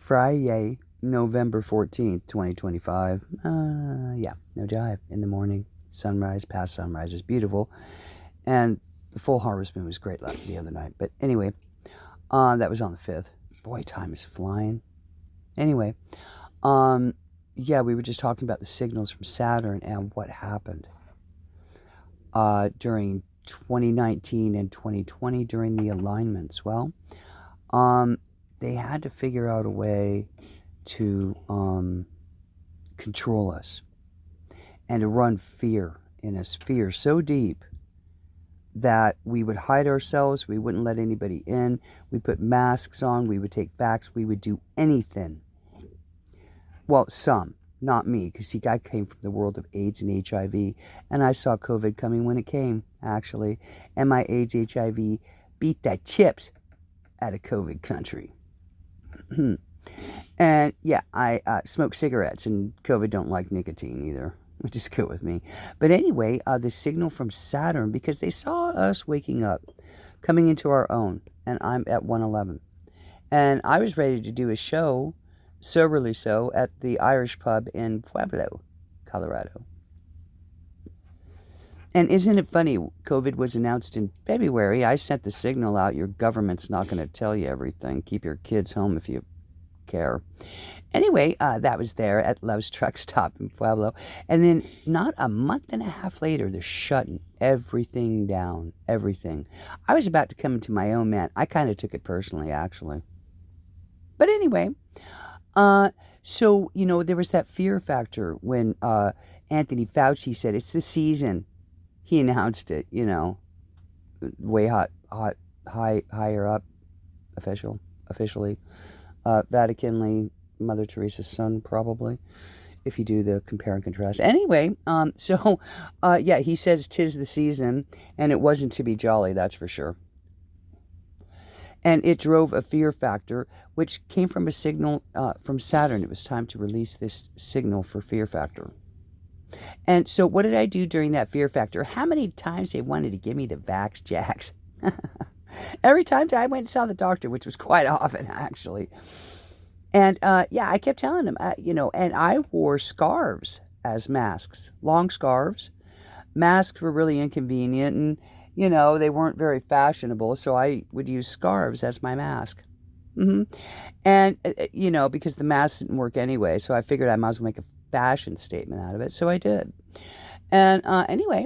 Friday, November 14th, 2025. Yeah, no jive. In the morning, sunrise, past sunrise is beautiful. And the full harvest moon was great the other night. But anyway, that was on the 5th. Boy, time is flying. Anyway, yeah, we were just talking about the signals from Saturn and what happened during 2019 and 2020 during the alignments. Well, they had to figure out a way to control us and to run fear in us, fear so deep that we would hide ourselves, we wouldn't let anybody in, we put masks on, we would take vax, we would do anything. Well, some, not me, because see, I came from the world of AIDS and HIV, and I saw COVID coming when it came, actually, and my AIDS HIV beat the chips out of COVID country. And yeah, I smoke cigarettes, and COVID don't like nicotine either, which is good with me. But anyway, the signal from Saturn, because they saw us waking up, coming into our own, and I'm at 111. And I was ready to do a show, soberly so, at the Irish pub in Pueblo, Colorado. And isn't it funny, COVID was announced in February. I sent the signal out, your government's not going to tell you everything. Keep your kids home if you care. Anyway, that was there at Love's Truck Stop in Pueblo. And then not a month and a half later, they're shutting everything down. Everything. I was about to come into my own, man. I kind of took it personally, actually. But anyway, so, there was that fear factor when Anthony Fauci said, it's the season. He announced it, way higher up, officially. Vaticanly, Mother Teresa's son, probably, if you do the compare and contrast. Anyway, yeah, he says 'tis the season, and it wasn't to be jolly, that's for sure. And it drove a fear factor, which came from a signal from Saturn. It was time to release this signal for fear factor. And so what did I do during that fear factor? How many times they wanted to give me the Vax Jacks? Every time I went and saw the doctor, which was quite often, actually. And, yeah, I kept telling them, and I wore scarves as masks, long scarves. Masks were really inconvenient, and, they weren't very fashionable, so I would use scarves as my mask. And, because the mask didn't work anyway, so I figured I might as well make a fashion statement out of it, so I did. And anyway,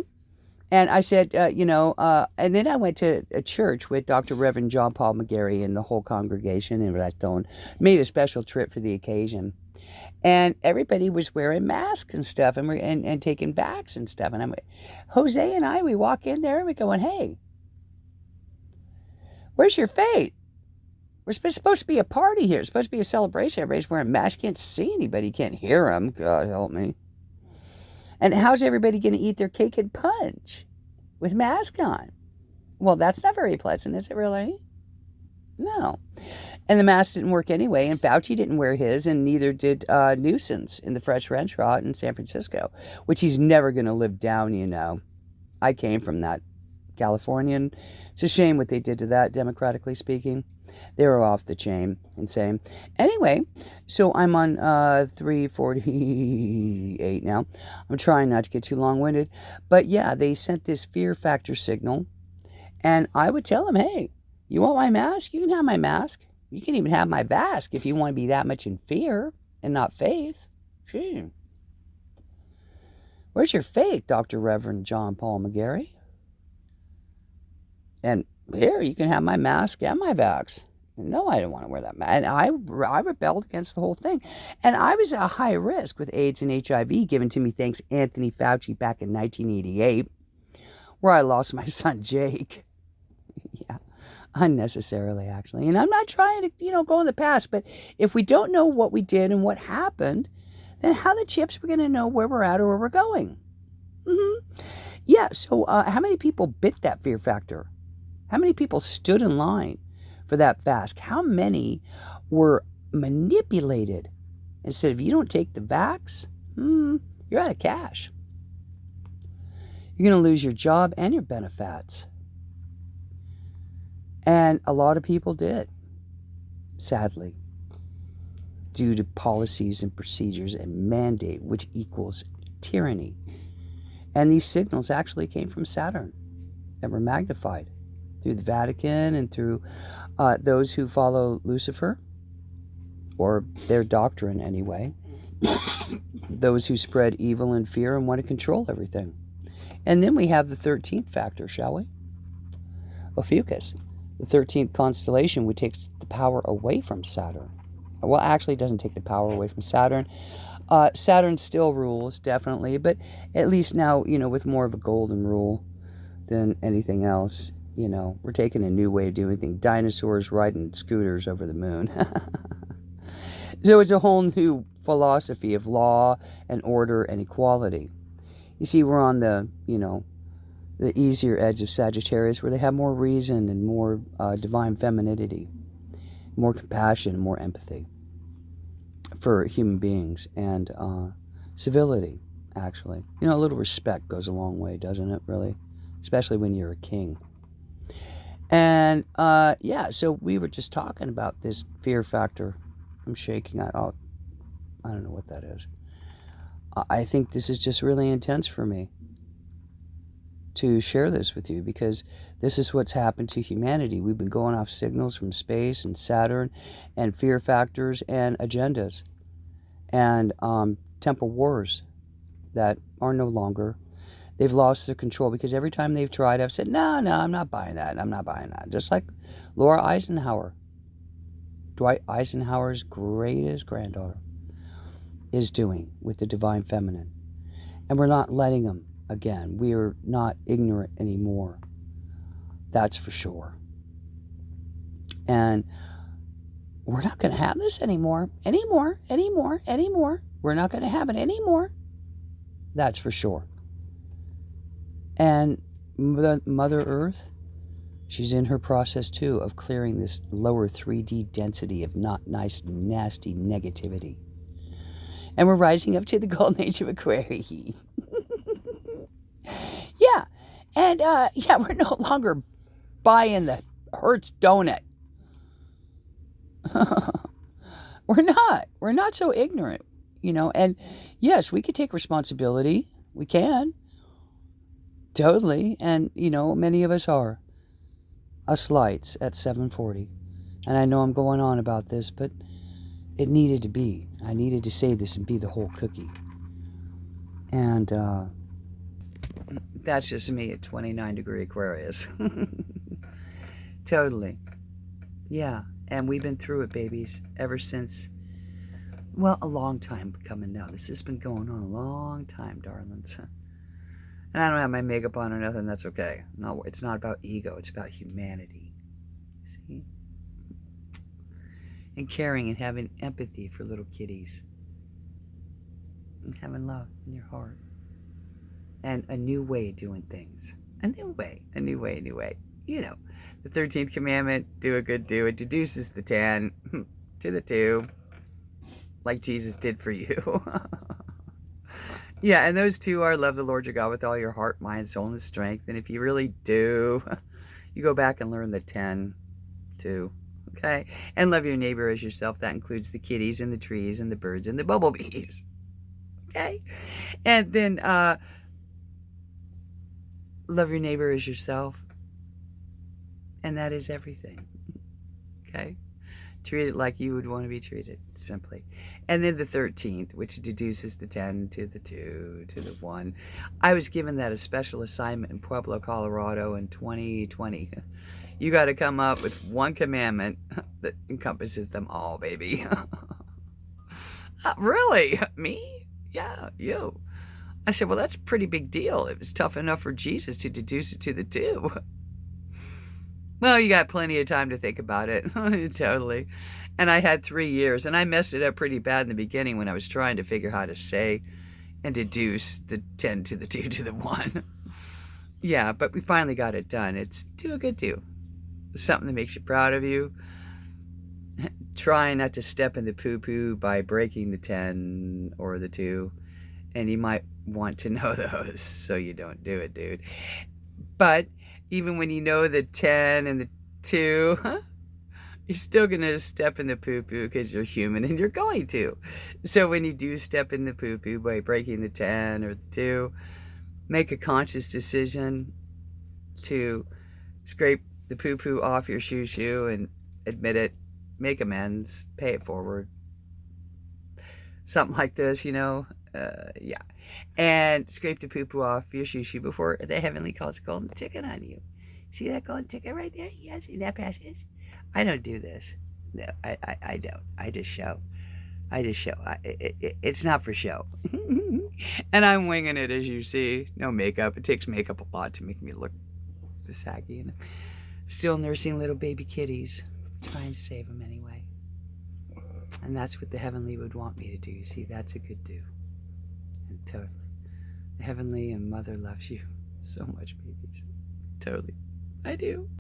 and I said, and then I went to a church with Dr. Reverend John Paul McGarry and the whole congregation in Raton, made a special trip for the occasion. And everybody was wearing masks and stuff and taking vax and stuff. And Jose and I, we walk in there and we're going, hey, where's your faith? We're supposed to be a party here. It's supposed to be a celebration. Everybody's wearing masks. You can't see anybody. You can't hear them. God help me. And how's everybody going to eat their cake and punch with mask on? Well, that's not very pleasant, is it really? No. And the mask didn't work anyway, and Fauci didn't wear his, and neither did Nuisance in the Fresh Restaurant in San Francisco, which he's never going to live down, I came from that. Californian. It's a shame what they did to that, democratically speaking. They were off the chain. Insane. Anyway, so I'm on 348 now. I'm trying not to get too long-winded. But yeah, they sent this fear factor signal. And I would tell them, hey, you want my mask? You can have my mask. You can even have my mask if you want to be that much in fear and not faith. Gee. Where's your faith, Dr. Reverend John Paul McGarry? And here, you can have my mask and my vax. No, I don't want to wear that mask. And I rebelled against the whole thing. And I was at a high risk with AIDS and HIV given to me thanks Anthony Fauci back in 1988, where I lost my son Jake. Yeah, unnecessarily, actually. And I'm not trying to, go in the past, but if we don't know what we did and what happened, then how the chips we're going to know where we're at or where we're going? Yeah, so how many people bit that fear factor? How many people stood in line for that fast? How many were manipulated? Instead of, you don't take the vax, you're out of cash. You're going to lose your job and your benefits. And a lot of people did, sadly. due to policies and procedures and mandate, which equals tyranny. And these signals actually came from Saturn and were magnified through the Vatican and through those who follow Lucifer, or their doctrine anyway, those who spread evil and fear and want to control everything. And then we have the 13th factor, shall we? Ophiuchus. The 13th constellation, which takes the power away from Saturn. Well, actually, it doesn't take the power away from Saturn. Saturn still rules, definitely, but at least now, with more of a golden rule than anything else. We're taking a new way of doing things. Dinosaurs riding scooters over the moon. So it's a whole new philosophy of law and order and equality. You see, we're on the easier edge of Sagittarius, where they have more reason and more divine femininity, more compassion, more empathy for human beings, and civility, actually. A little respect goes a long way, doesn't it, really? Especially when you're a king. And, so we were just talking about this fear factor. I'm shaking. I don't know what that is. I think this is just really intense for me to share this with you, because this is what's happened to humanity. We've been going off signals from space and Saturn and fear factors and agendas and temple wars that are no longer. They've lost their control, because every time they've tried, I've said, no, I'm not buying that. I'm not buying that. Just like Laura Eisenhower, Dwight Eisenhower's greatest granddaughter, is doing with the divine feminine. And we're not letting them again. We are not ignorant anymore. That's for sure. And we're not going to have this anymore. Anymore. We're not going to have it anymore. That's for sure. And Mother Earth, she's in her process too of clearing this lower 3D density of not nice, nasty negativity. And we're rising up to the golden age of Aquarius. Yeah. And, we're no longer buying the Hertz donut. We're not so ignorant, and yes, we could take responsibility. We can. Totally. And, many of us are. Us lights at 7:40. And I know I'm going on about this, but it needed to be. I needed to say this and be the whole cookie. And that's just me at 29-degree Aquarius. Totally. Yeah. And we've been through it, babies, ever since, a long time coming now. This has been going on a long time, darlings. And I don't have my makeup on or nothing. That's okay. No, it's not about ego. It's about humanity. See? And caring and having empathy for little kitties. And having love in your heart. And a new way of doing things. A new way. The 13th commandment, do a good do. It deduces the 10 to the 2. Like Jesus did for you. Yeah, and those two are love the Lord your God with all your heart, mind, soul, and strength. And if you really do, you go back and learn the 10 too. Okay? And love your neighbor as yourself. That includes the kitties and the trees and the birds and the bumblebees. Okay? And then love your neighbor as yourself. And that is everything. Okay? Treat it like you would want to be treated, simply. And then the 13th, which deduces the 10 to the 2 to the 1. I was given that a special assignment in Pueblo, Colorado in 2020. You got to come up with one commandment that encompasses them all, baby. Really? Me? Yeah, you. I said, well, that's a pretty big deal. It was tough enough for Jesus to deduce it to the 2. Well, you got plenty of time to think about it. Totally. And I had 3 years, and I messed it up pretty bad in the beginning when I was trying to figure how to say and deduce the 10 to the 2 to the 1. Yeah, but we finally got it done. It's do a good do. Something that makes you proud of you. Try not to step in the poo-poo by breaking the 10 or the 2. And you might want to know those so you don't do it, dude. But even when you know the 10 and the 2, You're still gonna step in the poo-poo because you're human and you're going to. So when you do step in the poo-poo by breaking the 10 or the 2, make a conscious decision to scrape the poo-poo off your shoe and admit it, make amends, pay it forward. Something like this, yeah. And scrape the poo-poo off your shoe before the heavenly calls a golden ticket on you. See that golden ticket right there? Yeah, see that passage? I don't do this. No, I don't. I just show. It's not for show. And I'm winging it, as you see. No makeup. It takes makeup a lot to make me look saggy. And still nursing little baby kitties. Trying to save them anyway. And that's what the heavenly would want me to do. See, that's a good do. And totally. The heavenly and mother loves you so much, babies. Totally. I do.